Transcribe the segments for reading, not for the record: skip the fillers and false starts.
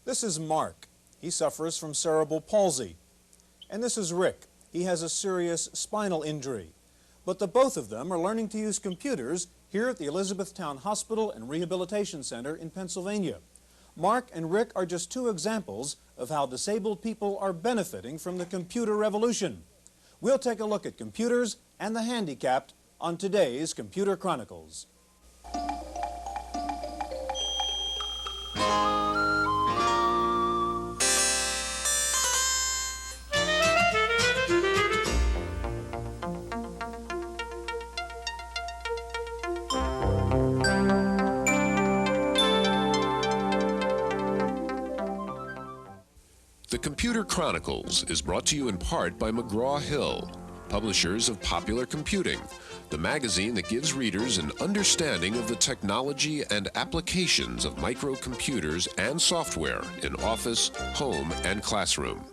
This is Mark. He suffers from cerebral palsy. And this is Rick. He has a serious spinal injury. But the both of them are learning to use computers here at the Elizabethtown Hospital and Rehabilitation Center in Pennsylvania. Mark and Rick are just two examples of how disabled people are benefiting from the computer revolution. We'll take a look at computers and the handicapped on today's Computer Chronicles. The Computer Chronicles is brought to you in part by McGraw-Hill, publishers of Popular Computing, the magazine that gives readers an understanding of the technology and applications of microcomputers and software in office, home, and classroom.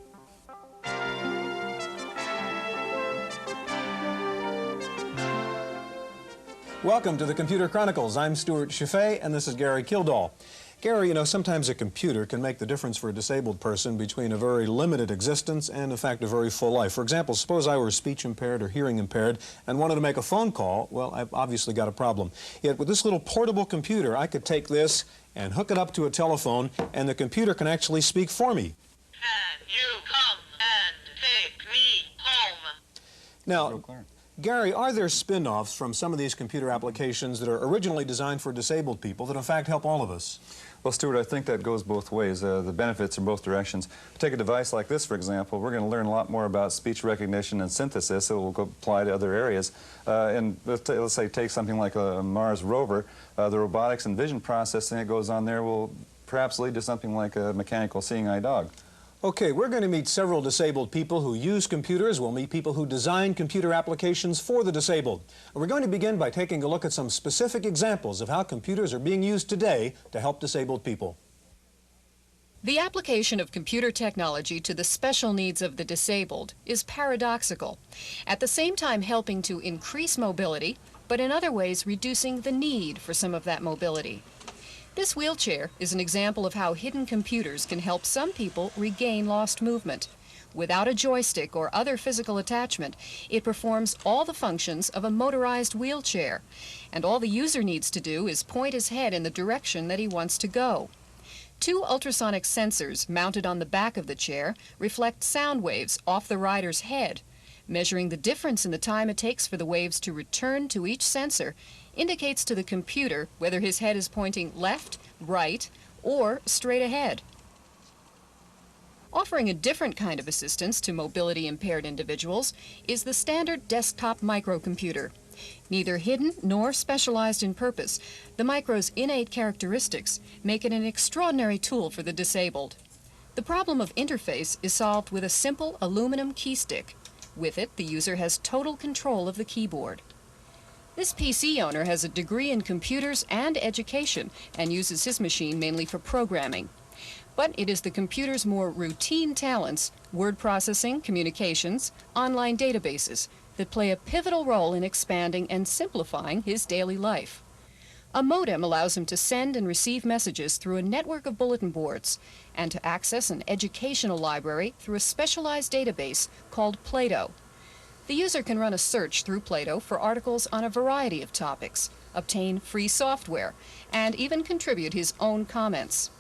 Welcome to the Computer Chronicles. I'm Stewart Cheifet, and this is Gary Kildall. Gary, you know, sometimes a computer can make the difference for a disabled person between a very limited existence and, in fact, a very full life. For example, suppose I were speech impaired or hearing impaired and wanted to make a phone call. Well, I've obviously got a problem. Yet with this little portable computer, I could take this and hook it up to a telephone, and the computer can actually speak for me. Can you come and take me home? Now, Gary, are there spin-offs from some of these computer applications that are originally designed for disabled people that in fact help all of us? Well, Stewart, I think that goes both ways. The benefits are both directions. Take a device like this, for example. We're going to learn a lot more about speech recognition and synthesis. It will apply to other areas. And let's say take something like a Mars rover. The robotics and vision processing that goes on there will perhaps lead to something like a mechanical seeing eye dog. Okay, we're going to meet several disabled people who use computers. We'll meet people who design computer applications for the disabled. And we're going to begin by taking a look at some specific examples of how computers are being used today to help disabled people. The application of computer technology to the special needs of the disabled is paradoxical, at the same time helping to increase mobility, but in other ways reducing the need for some of that mobility. This wheelchair is an example of how hidden computers can help some people regain lost movement. Without a joystick or other physical attachment, it performs all the functions of a motorized wheelchair, and all the user needs to do is point his head in the direction that he wants to go. Two ultrasonic sensors mounted on the back of the chair reflect sound waves off the rider's head. Measuring the difference in the time it takes for the waves to return to each sensor indicates to the computer whether his head is pointing left, right, or straight ahead. Offering a different kind of assistance to mobility-impaired individuals is the standard desktop microcomputer. Neither hidden nor specialized in purpose, the micro's innate characteristics make it an extraordinary tool for the disabled. The problem of interface is solved with a simple aluminum key stick. With it, the user has total control of the keyboard. This PC owner has a degree in computers and education and uses his machine mainly for programming. But it is the computer's more routine talents, word processing, communications, online databases, that play a pivotal role in expanding and simplifying his daily life. A modem allows him to send and receive messages through a network of bulletin boards and to access an educational library through a specialized database called Plato. The user can run a search through Plato for articles on a variety of topics, obtain free software, and even contribute his own comments.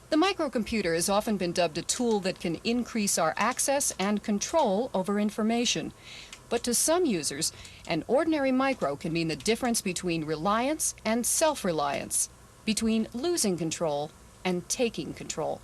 The microcomputer has often been dubbed a tool that can increase our access and control over information. But to some users, an ordinary micro can mean the difference between reliance and self-reliance, between losing control and taking control.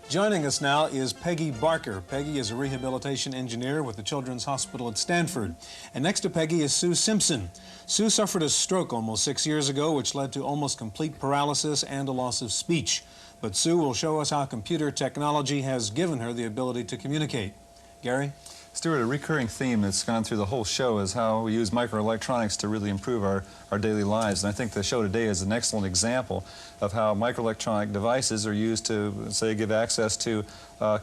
Joining us now is Peggy Barker. Peggy is a rehabilitation engineer with the Children's Hospital at Stanford. And next to Peggy is Sue Simpson. Sue suffered a stroke almost 6 years ago, which led to almost complete paralysis and a loss of speech. But Sue will show us how computer technology has given her the ability to communicate. Gary? Stewart, a recurring theme that's gone through the whole show is how we use microelectronics to really improve our daily lives. And I think the show today is an excellent example of how microelectronic devices are used to, say, give access to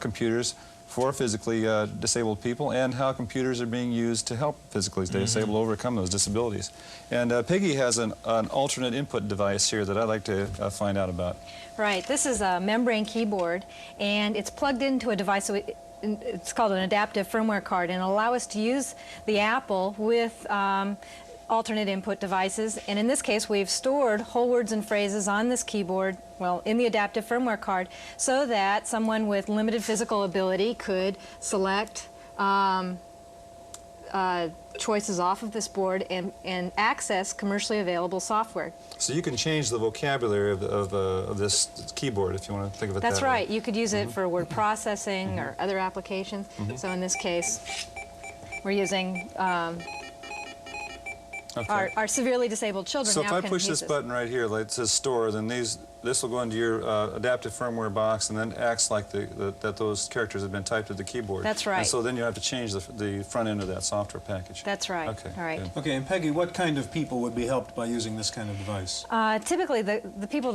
computers for physically disabled people and how computers are being used to help physically disabled overcome those disabilities. And Peggy has an alternate input device here that I'd like to find out about. Right. This is a membrane keyboard, and it's plugged into a device. So it's called an adaptive firmware card, and it'll allow us to use the Apple with alternate input devices. And in this case, we've stored whole words and phrases on this keyboard, well, in the adaptive firmware card, so that someone with limited physical ability could select choices off of this board and access commercially available software. So you can change the vocabulary of this keyboard, if you want to think of it that way. That's right. You could use it for word processing or other applications. So in this case, we're using our severely disabled children. So now if I can push use this button right here, like it says store, then this will go into your adaptive firmware box and then acts like that those characters have been typed to the keyboard. That's right. And so then you have to change the front end of that software package. That's right. Okay. All right. Good. Okay, and Peggy, what kind of people would be helped by using this kind of device? Typically, the people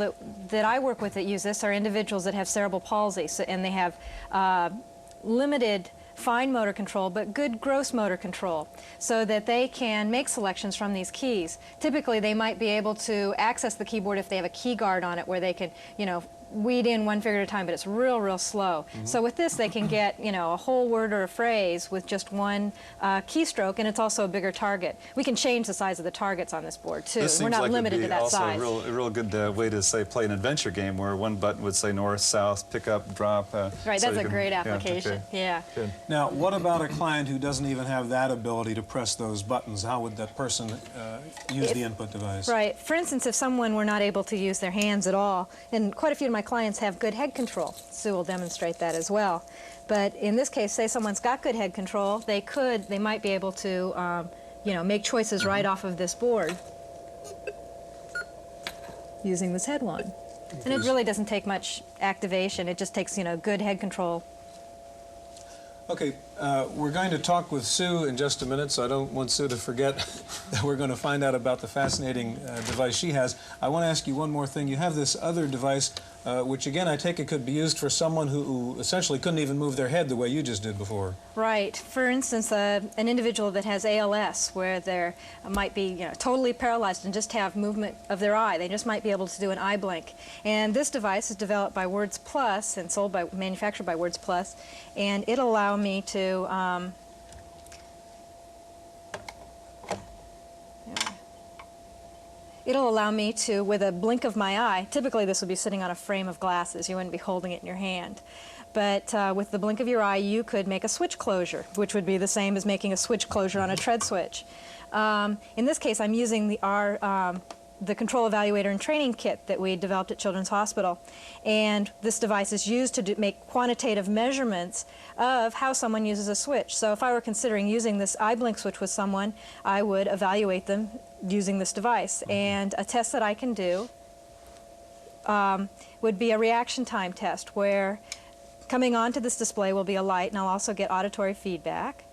that I work with that use this are individuals that have cerebral palsy, and they have limited fine motor control, but good gross motor control, so that they can make selections from these keys. Typically, they might be able to access the keyboard if they have a key guard on it, where they can, weed in one figure at a time, but it's real slow. So with this, they can get, a whole word or a phrase with just one keystroke, and it's also a bigger target. We can change the size of the targets on this board, too. This We're seems not like limited to that also size. a real good way to, say, play an adventure game where one button would say north, south, pick up, drop. Right, so that's a great yeah, application. okay. Yeah. Good. Now, what about a client who doesn't even have that ability to press those buttons? How would that person use the input device? Right. For instance, if someone were not able to use their hands at all, and quite a few of my clients have good head control. Sue will demonstrate that as well. But in this case, say someone's got good head control, they might be able to, make choices right off of this board using this head one. And it really doesn't take much activation. It just takes, good head control. Okay, we're going to talk with Sue in just a minute, so I don't want Sue to forget that we're going to find out about the fascinating device she has. I want to ask you one more thing. You have this other device, which again I take it could be used for someone who essentially couldn't even move their head the way you just did before. Right. For instance, an individual that has ALS, where they might be totally paralyzed and just have movement of their eye. They just might be able to do an eye blink. And this device is developed by Words Plus and manufactured by Words Plus, and it'll allow me to with a blink of my eye, typically this would be sitting on a frame of glasses, you wouldn't be holding it in your hand, but with the blink of your eye you could make a switch closure, which would be the same as making a switch closure on a tread switch. In this case I'm using the control evaluator and training kit that we developed at Children's Hospital, and this device is used to make quantitative measurements of how someone uses a switch. So if I were considering using this eye blink switch with someone, I would evaluate them using this device. And a test that I can do would be a reaction time test, where coming onto this display will be a light, and I'll also get auditory feedback,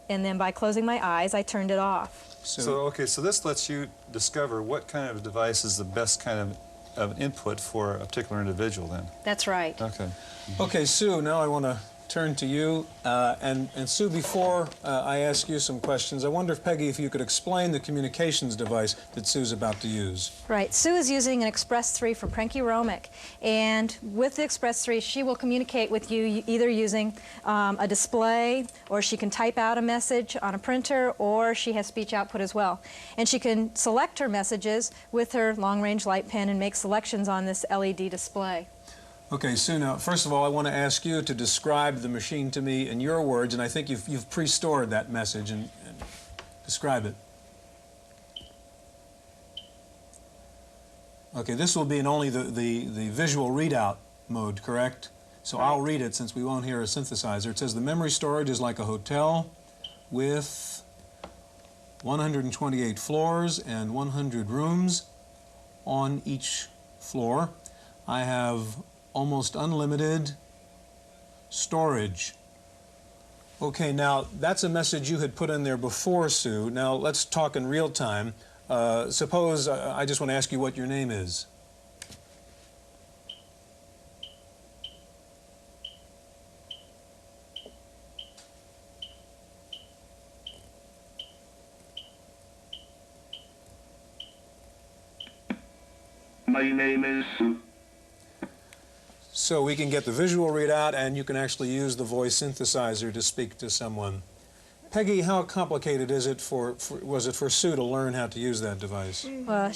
and then by closing my eyes I turned it off. So this lets you discover what kind of device is the best kind of input for a particular individual then. That's right. Okay. Okay, Sue, now I want to turn to you. And Sue, before I ask you some questions, I wonder if, Peggy, if you could explain the communications device that Sue's about to use. Right. Sue is using an Express 3 from Prenke Romick, and with the Express 3 she will communicate with you either using a display, or she can type out a message on a printer, or she has speech output as well. And she can select her messages with her long-range light pen and make selections on this LED display. Okay, Sue, now, first of all, I want to ask you to describe the machine to me in your words, and I think you've pre-stored that message, and describe it. Okay, this will be in only the visual readout mode, correct? So I'll read it since we won't hear a synthesizer. It says the memory storage is like a hotel with 128 floors and 100 rooms on each floor. I have almost unlimited storage. Okay, now that's a message you had put in there before, Sue. Now let's talk in real time. Suppose I just want to ask you what your name is. My name is Sue. So we can get the visual readout, and you can actually use the voice synthesizer to speak to someone. Peggy, how complicated is it was it for Sue to learn how to use that device? Well,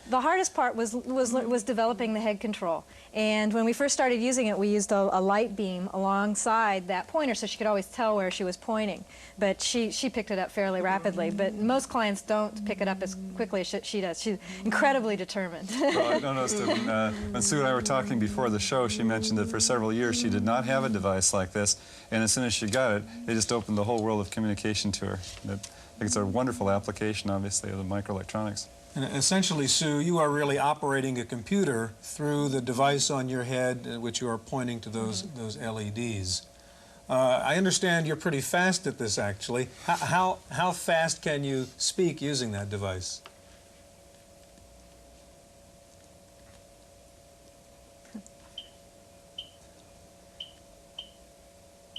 the hardest part was developing the head control. And when we first started using it, we used a light beam alongside that pointer so she could always tell where she was pointing. But she picked it up fairly rapidly. But most clients don't pick it up as quickly as she does. She's incredibly determined. Well, I noticed that when Sue and I were talking before the show, she mentioned that for several years she did not have a device like this. And as soon as she got it, it just opened the whole world of communication to her. I think it's a wonderful application, obviously, of the microelectronics. And essentially, Sue, you are really operating a computer through the device on your head, which you are pointing to those LEDs. I understand you're pretty fast at this, actually. How fast can you speak using that device?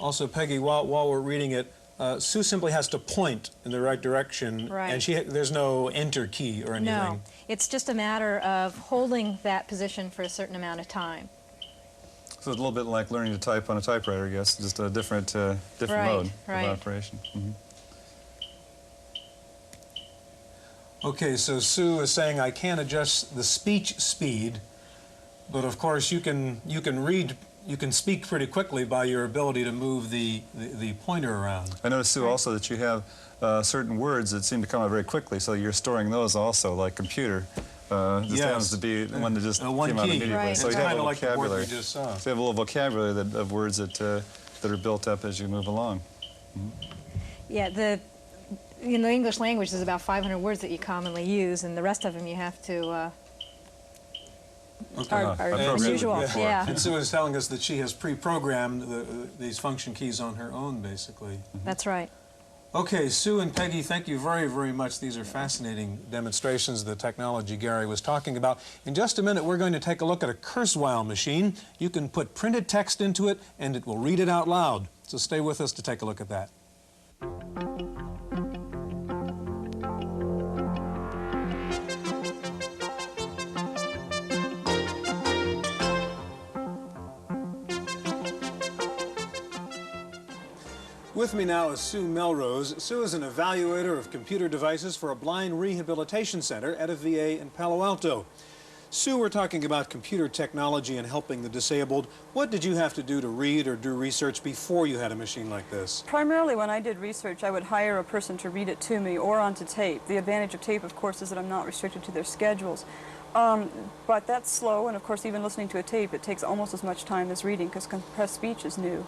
Also, Peggy, while we're reading it, Sue simply has to point in the right direction, Right. and there's no enter key or anything. No, it's just a matter of holding that position for a certain amount of time. So it's a little bit like learning to type on a typewriter, I guess, just a different mode of operation. Mm-hmm. Okay, so Sue is saying I can't adjust the speech speed, but of course you can speak pretty quickly by your ability to move the pointer around. I noticed, Sue, also that you have certain words that seem to come out very quickly, so you're storing those also, like computer. Just happens to be one that just came out immediately. Right. So It's you have kind a of like the word vocabulary. we just saw. So you have a little vocabulary of words that are built up as you move along. Mm-hmm. Yeah, in the English language, there's about 500 words that you commonly use, and the rest of them you have to are unusual. Yeah. And Sue is telling us that she has pre-programmed these function keys on her own, basically. Mm-hmm. That's right. Okay, Sue and Peggy, thank you very, very much. These are fascinating demonstrations of the technology Gary was talking about. In just a minute, we're going to take a look at a Kurzweil machine. You can put printed text into it, and it will read it out loud. So stay with us to take a look at that. With me now is Sue Melrose. Sue is an evaluator of computer devices for a blind rehabilitation center at a VA in Palo Alto. Sue, we're talking about computer technology and helping the disabled. What did you have to do to read or do research before you had a machine like this? Primarily when I did research, I would hire a person to read it to me or onto tape. The advantage of tape, of course, is that I'm not restricted to their schedules. But that's slow, and of course even listening to a tape, it takes almost as much time as reading because compressed speech is new.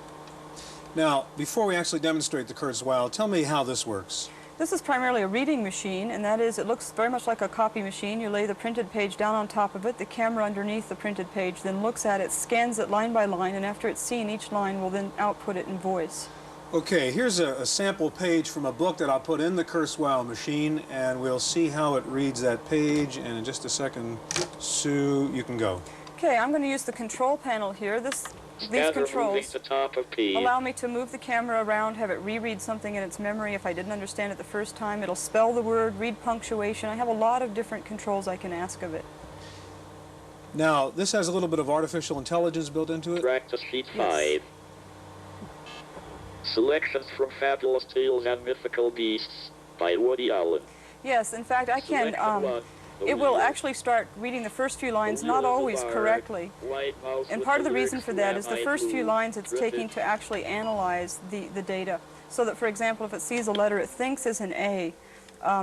Now, before we actually demonstrate the Kurzweil, tell me how this works. This is primarily a reading machine, and that is, it looks very much like a copy machine. You lay the printed page down on top of it, the camera underneath the printed page then looks at it, scans it line by line, and after it's seen, each line will then output it in voice. Okay, here's a sample page from a book that I'll put in the Kurzweil machine, and we'll see how it reads that page. And in just a second, Sue, you can go. Okay, I'm going to use the control panel here. These controls allow me to move the camera around, have it reread something in its memory. If I didn't understand it the first time, it'll spell the word, read punctuation. I have a lot of different controls I can ask of it. Now, this has a little bit of artificial intelligence built into it. Practice sheet 5. Yes. Selections from Fabulous Tales and Mythical Beasts by Woody Allen. Yes, in fact, I can. It will actually start reading the first few lines, not always correctly. And part of the reason for that is the first few lines it's taking to actually analyze the data. So that, for example, if it sees a letter it thinks is an A,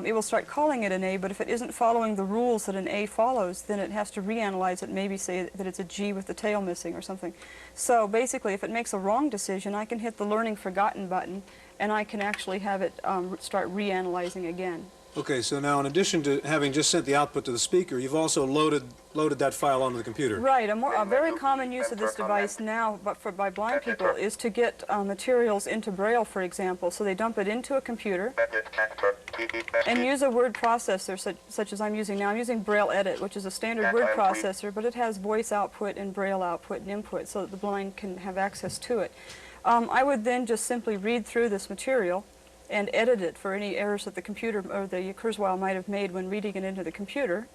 it will start calling it an A, but if it isn't following the rules that an A follows, then it has to reanalyze it, maybe say that it's a G with the tail missing or something. So basically, if it makes a wrong decision, I can hit the Learning Forgotten button, and I can actually have it start reanalyzing again. Okay, so now in addition to having just sent the output to the speaker, you've also loaded that file onto the computer. Right. A very common use of this device now, but by blind people, is to get materials into Braille, for example. So they dump it into a computer and use a word processor such as I'm using now. I'm using Braille Edit, which is a standard word processor, but it has voice output and Braille output and input so that the blind can have access to it. I would then just simply read through this material and edit it for any errors that the computer or the Kurzweil might have made when reading it into the computer.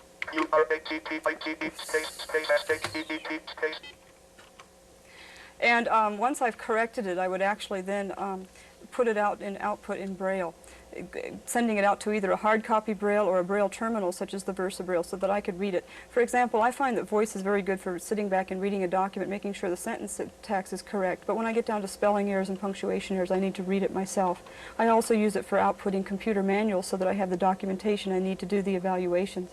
And once I've corrected it, I would actually then put it out in output in Braille, sending it out to either a hard copy Braille or a Braille terminal such as the Versa Braille so that I could read it. For example, I find that voice is very good for sitting back and reading a document, making sure the sentence syntax is correct. But when I get down to spelling errors and punctuation errors, I need to read it myself. I also use it for outputting computer manuals so that I have the documentation I need to do the evaluations.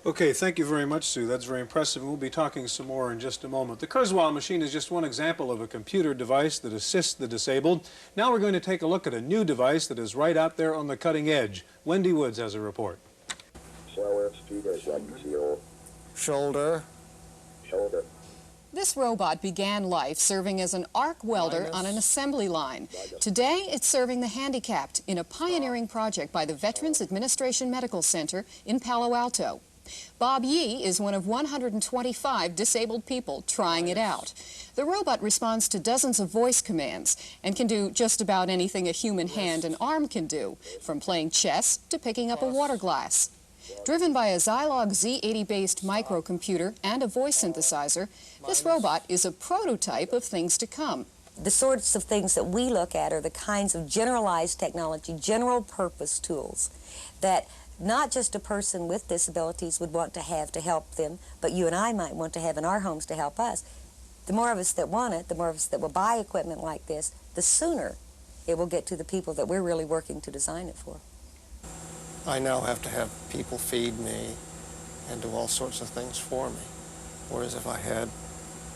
Okay, thank you very much, Sue. That's very impressive. We'll be talking some more in just a moment. The Kurzweil machine is just one example of a computer device that assists the disabled. Now we're going to take a look at a new device that is right out there on the cutting edge. Wendy Woods has a report. Shoulder. This robot began life serving as an arc welder on an assembly line. Today, it's serving the handicapped in a pioneering project by the Veterans Administration Medical Center in Palo Alto. Bob Yee is one of 125 disabled people trying it out. The robot responds to dozens of voice commands and can do just about anything a human hand and arm can do, from playing chess to picking up a water glass. Driven by a Zilog Z80-based microcomputer and a voice synthesizer, this robot is a prototype of things to come. The sorts of things that we look at are the kinds of generalized technology, general purpose tools that not just a person with disabilities would want to have to help them, but you and I might want to have in our homes to help us. The more of us that want it, the more of us that will buy equipment like this, the sooner it will get to the people that we're really working to design it for. I now have to have people feed me and do all sorts of things for me. Whereas if I had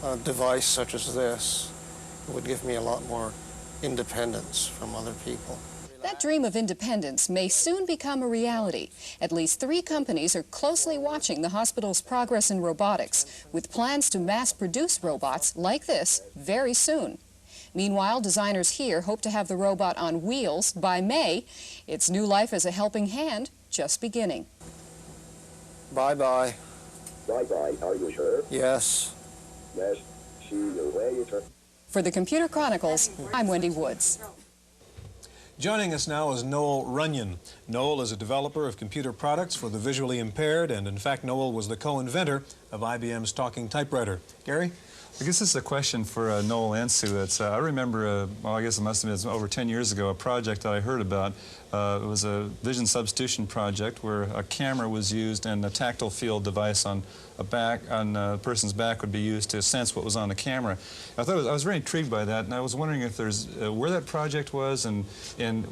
a device such as this, it would give me a lot more independence from other people. That dream of independence may soon become a reality. At least 3 companies are closely watching the hospital's progress in robotics, with plans to mass-produce robots like this very soon. Meanwhile, designers here hope to have the robot on wheels by May. Its new life as a helping hand just beginning. Bye-bye. Bye-bye, are you sure? Yes. Yes. See you later. For the Computer Chronicles, I'm Wendy Woods. Joining us now is Noel Runyon. Noel is a developer of computer products for the visually impaired, and in fact, Noel was the co-inventor of IBM's talking typewriter. Gary? I guess this is a question for Noel and Sue. I remember, well, I guess it must have been over 10 years ago, a project that I heard about. It was a vision substitution project where a camera was used and a tactile field device on a person's back would be used to sense what was on the camera. I was very intrigued by that, and I was wondering if there's where that project was and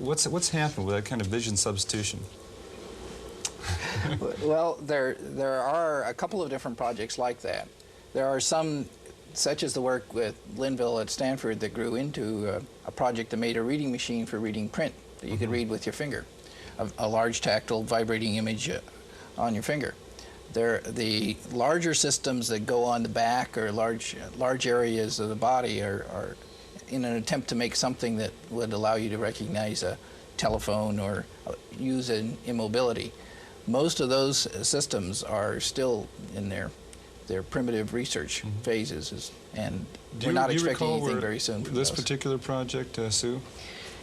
what's happened with that kind of vision substitution. Well, there are a couple of different projects like that. There are some, such as the work with Linville at Stanford, that grew into a project that made a reading machine for reading print that you could read with your finger, a large tactile vibrating image on your finger. The larger systems that go on the back or large areas of the body are in an attempt to make something that would allow you to recognize a telephone or use an immobility. Most of those systems are still in their primitive research phases, and we're not expecting anything very soon from this those. particular project, Sue?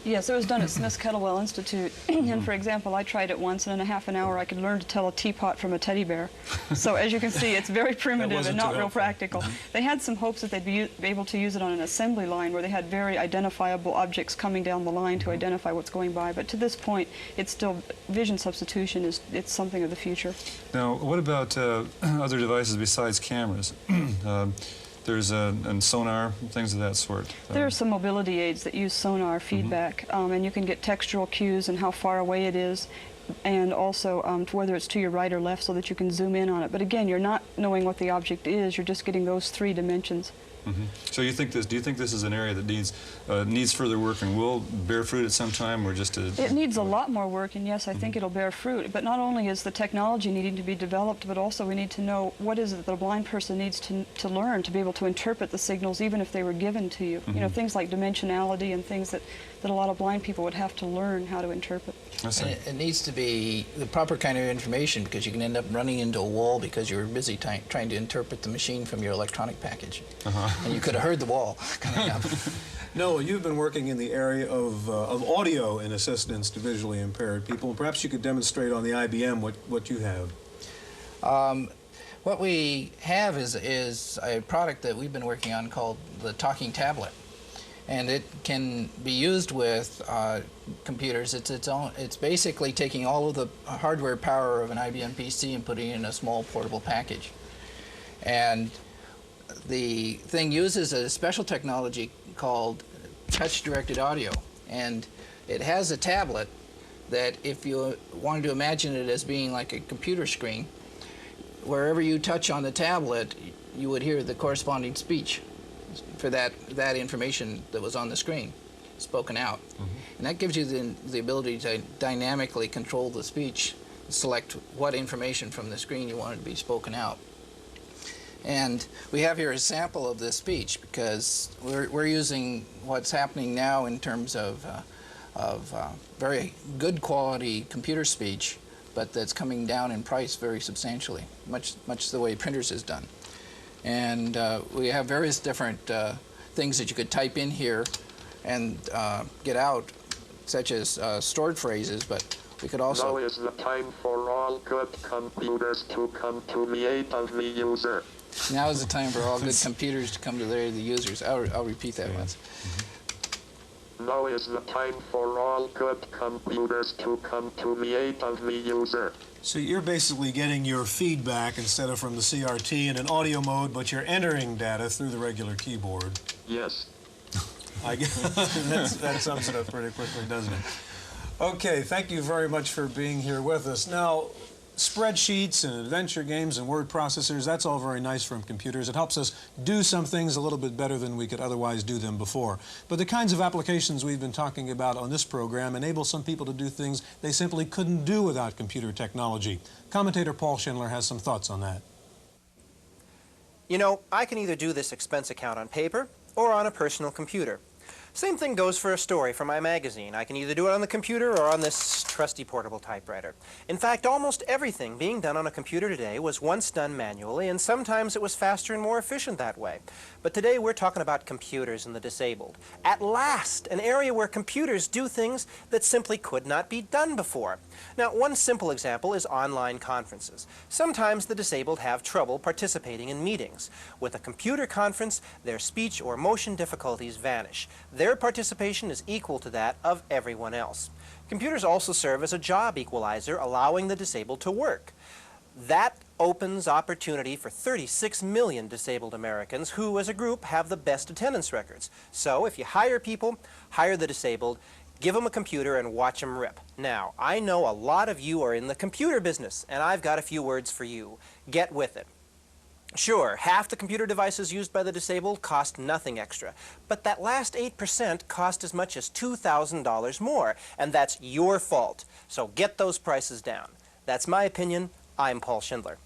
Yes, it was done at Smith's Kettlewell Institute. And for example, I tried it once, and in a half an hour I could learn to tell a teapot from a teddy bear. So as you can see, it's very primitive and not real practical. They had some hopes that they'd be able to use it on an assembly line where they had very identifiable objects coming down the line to identify what's going by. But to this point, it's still, vision substitution it's something of the future. Now, what about other devices besides cameras? There's and sonar, things of that sort. There are some mobility aids that use sonar feedback, and you can get textural cues and how far away it is, and also whether it's to your right or left so that you can zoom in on it. But again, you're not knowing what the object is, you're just getting those 3 dimensions. So do you think this is an area that needs further work and will bear fruit at some time, or just It needs a lot more work, and yes, I think it'll bear fruit. But not only is the technology needing to be developed, but also we need to know what is it that a blind person needs to learn to be able to interpret the signals, even if they were given to you. You know, things like dimensionality and things that a lot of blind people would have to learn how to interpret. And it needs to be the proper kind of information, because you can end up running into a wall because you're busy trying to interpret the machine from your electronic package. And you could have heard the wall coming up. Noel, you've been working in the area of audio and assistance to visually impaired people. Perhaps you could demonstrate on the IBM what you have. What we have is a product that we've been working on called the talking tablet. And it can be used with computers. It's basically taking all of the hardware power of an IBM PC and putting it in a small portable package. And the thing uses a special technology called touch-directed audio. And it has a tablet that, if you wanted to imagine it as being like a computer screen, wherever you touch on the tablet, you would hear the corresponding speech for that information that was on the screen spoken out. And that gives you the ability to dynamically control the speech, select what information from the screen you wanted to be spoken out. And we have here a sample of this speech, because we're using what's happening now in terms of very good quality computer speech, but that's coming down in price very substantially, much the way printers is done. And we have various different things that you could type in here and get out, such as stored phrases, but we could also... Now is the time for all good computers to come to the aid of the user. Now is the time for all good computers to come to the aid of the users. I'll repeat that once. Now is the time for all good computers to come to the aid of the user. So you're basically getting your feedback instead of from the CRT in an audio mode, but you're entering data through the regular keyboard. Yes. I guess that sums it up pretty quickly, doesn't it? Okay, thank you very much for being here with us. Now, spreadsheets and adventure games and word processors, that's all very nice from computers. It helps us do some things a little bit better than we could otherwise do them before. But the kinds of applications we've been talking about on this program enable some people to do things they simply couldn't do without computer technology. Commentator Paul Schindler has some thoughts on that. You know, I can either do this expense account on paper or on a personal computer. Same thing goes for a story for my magazine. I can either do it on the computer or on this trusty portable typewriter. In fact, almost everything being done on a computer today was once done manually, and sometimes it was faster and more efficient that way. But today we're talking about computers and the disabled. At last, an area where computers do things that simply could not be done before. Now, one simple example is online conferences. Sometimes the disabled have trouble participating in meetings. With a computer conference, their speech or motion difficulties vanish. Their participation is equal to that of everyone else. Computers also serve as a job equalizer, allowing the disabled to work. That opens opportunity for 36 million disabled Americans who, as a group, have the best attendance records. So if you hire people, hire the disabled, give them a computer and watch them rip. Now, I know a lot of you are in the computer business, and I've got a few words for you. Get with it. Sure, half the computer devices used by the disabled cost nothing extra, but that last 8% cost as much as $2,000 more, and that's your fault. So get those prices down. That's my opinion. I'm Paul Schindler.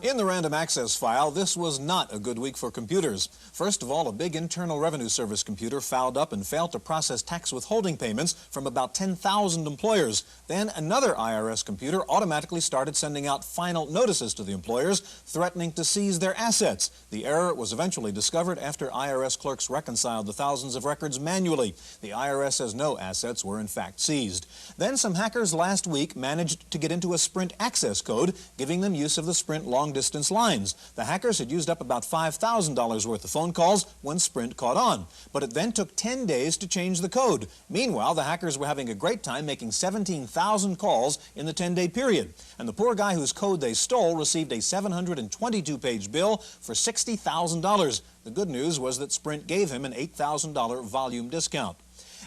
In the random access file, this was not a good week for computers. First of all, a big Internal Revenue Service computer fouled up and failed to process tax withholding payments from about 10,000 employers. Then another IRS computer automatically started sending out final notices to the employers, threatening to seize their assets. The error was eventually discovered after IRS clerks reconciled the thousands of records manually. The IRS says no assets were in fact seized. Then some hackers last week managed to get into a Sprint access code, giving them use of the Sprint long-distance lines. The hackers had used up about $5,000 worth of phone calls when Sprint caught on. But it then took 10 days to change the code. Meanwhile, the hackers were having a great time making 17,000 calls in the 10-day period. And the poor guy whose code they stole received a 722-page bill for $60,000. The good news was that Sprint gave him an $8,000 volume discount.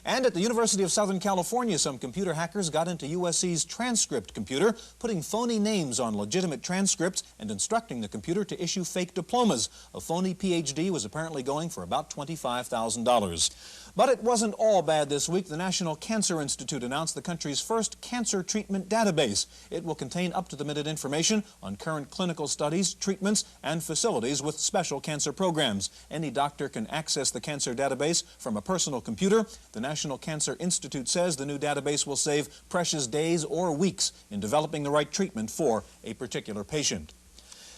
And at the University of Southern California, some computer hackers got into USC's transcript computer, putting phony names on legitimate transcripts and instructing the computer to issue fake diplomas. A phony PhD was apparently going for about $25,000. But it wasn't all bad this week. The National Cancer Institute announced the country's first cancer treatment database. It will contain up-to-the-minute information on current clinical studies, treatments, and facilities with special cancer programs. Any doctor can access the cancer database from a personal computer. The National Cancer Institute says the new database will save precious days or weeks in developing the right treatment for a particular patient.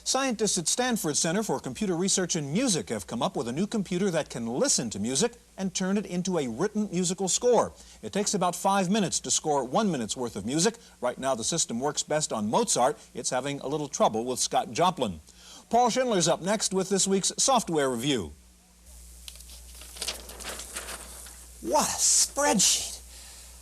Scientists at Stanford Center for Computer Research and Music have come up with a new computer that can listen to music and turn it into a written musical score. It takes about 5 minutes to score 1 minute's worth of music. Right now the system works best on Mozart. It's having a little trouble with Scott Joplin. Paul Schindler's up next with this week's software review. What a spreadsheet!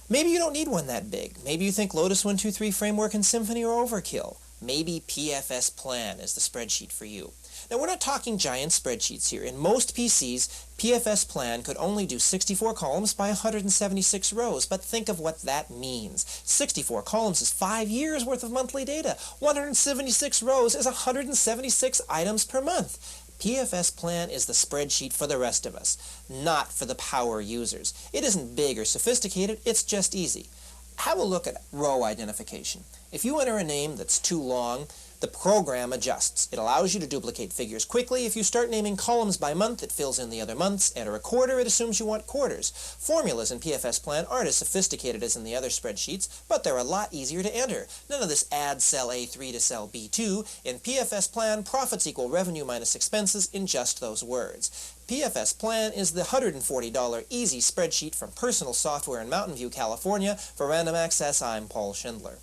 Maybe you don't need one that big. Maybe you think Lotus 123 Framework and Symphony are overkill. Maybe PFS Plan is the spreadsheet for you. Now, we're not talking giant spreadsheets here. In most PCs, PFS Plan could only do 64 columns by 176 rows, but think of what that means. 64 columns is 5 years worth of monthly data. 176 rows is 176 items per month. PFS Plan is the spreadsheet for the rest of us, not for the power users. It isn't big or sophisticated, it's just easy. Have a look at row identification. If you enter a name that's too long, the program adjusts. It allows you to duplicate figures quickly. If you start naming columns by month, it fills in the other months. Enter a quarter, it assumes you want quarters. Formulas in PFS Plan aren't as sophisticated as in the other spreadsheets, but they're a lot easier to enter. None of this add cell A3 to cell B2. In PFS Plan, profits equal revenue minus expenses in just those words. PFS Plan is the $140 easy spreadsheet from Personal Software in Mountain View, California. For Random Access, I'm Paul Schindler.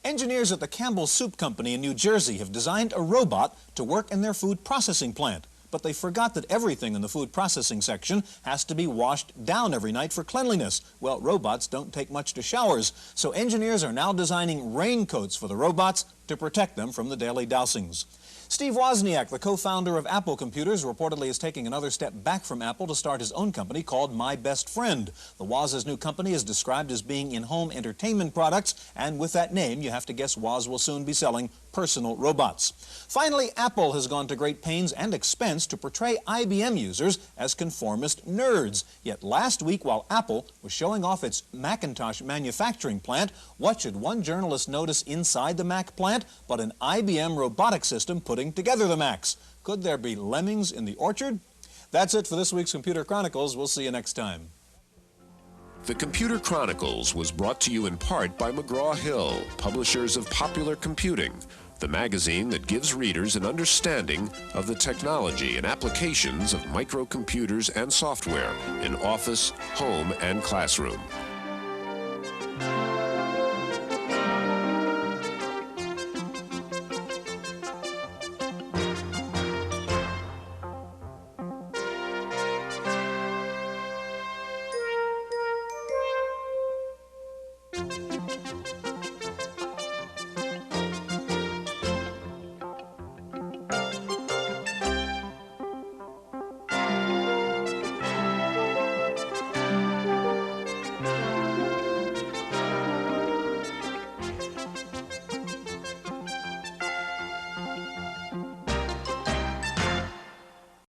Engineers at the Campbell Soup Company in New Jersey have designed a robot to work in their food processing plant. But they forgot that everything in the food processing section has to be washed down every night for cleanliness. Well, robots don't take much to showers, so engineers are now designing raincoats for the robots to protect them from the daily dousings. Steve Wozniak, the co-founder of Apple Computers, reportedly is taking another step back from Apple to start his own company called My Best Friend. The Woz's new company is described as being in-home entertainment products, and with that name, you have to guess Woz will soon be selling personal robots. Finally, Apple has gone to great pains and expense to portray IBM users as conformist nerds. Yet last week, while Apple was showing off its Macintosh manufacturing plant, what should one journalist notice inside the Mac plant but an IBM robotic system putting together the Macs? Could there be lemmings in the orchard? That's it for this week's Computer Chronicles. We'll see you next time. The Computer Chronicles was brought to you in part by McGraw-Hill, publishers of Popular Computing, the magazine that gives readers an understanding of the technology and applications of microcomputers and software in office, home, and classroom.